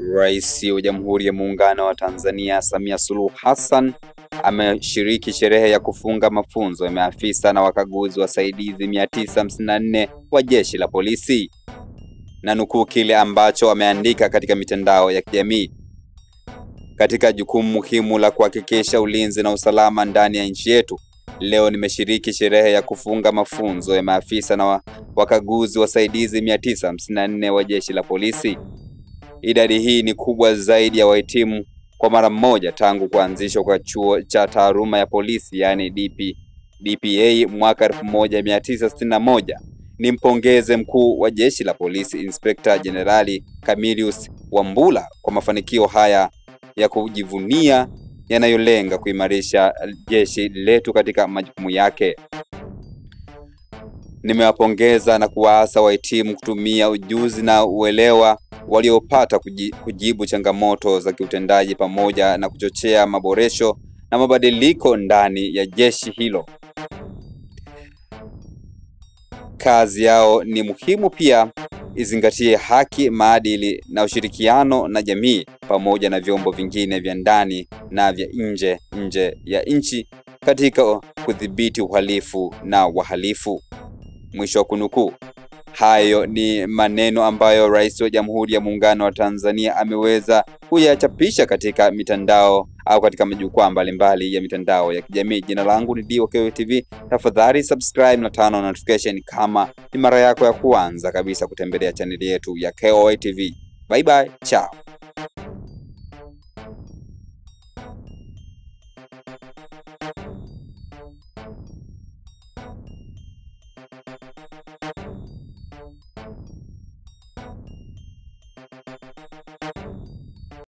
Rais wa Jamhuri ya Muungano wa Tanzania Samia Suluhu Hassan ameshiriki sherehe ya kufunga mafunzo ya maafisa na wakaguzi wasaidizi 954 wa Jeshi la Polisi. Na nukuu kile ambacho ameandika katika mitandao ya kijamii: katika jukumu muhimu la kuhakikisha ulinzi na usalama ndani ya nchi yetu, leo nimeshiriki sherehe ya kufunga mafunzo ya maafisa na wakaguzi wasaidizi 954 wa Jeshi la Polisi. Idadi hii ni kubwa zaidi ya wahitimu kwa mara moja tangu kuanzishwa kwa chuo cha taaluma ya polisi, yani DPA mwaka 1961. Nimpongeze mkuu wa Jeshi la Polisi Inspector Generali Camillus Wambura kwa mafanikio haya ya kujivunia yanayolenga kuimarisha jeshi letu katika majukumu yake. Nimewapongeza na kuwaasa wahitimu kutumia ujuzi na uelewa waliopata kujibu changamoto za kiutendaji pamoja na kuchochea maboresho na mabadiliko ndani ya jeshi hilo. Kazi yao ni muhimu pia izingatie haki, maadili na ushirikiano na jamii pamoja na vyombo vingine vya ndani na vya nje ya nchi katika kudhibiti uhalifu na wahalifu. Mwisho wa kunukuu. Hayo ni maneno ambayo Rais wa Jamhuri ya Muungano wa Tanzania ameweza kuyachapisha katika mitandao au katika majukwaa mbalimbali ya mitandao ya kijamii. Jina langu ni DOK TV. Tafadhali subscribe na turn on notification kama ni mara yako ya kwanza kabisa kutembelea chaneli yetu ya KOA TV. Bye bye, ciao.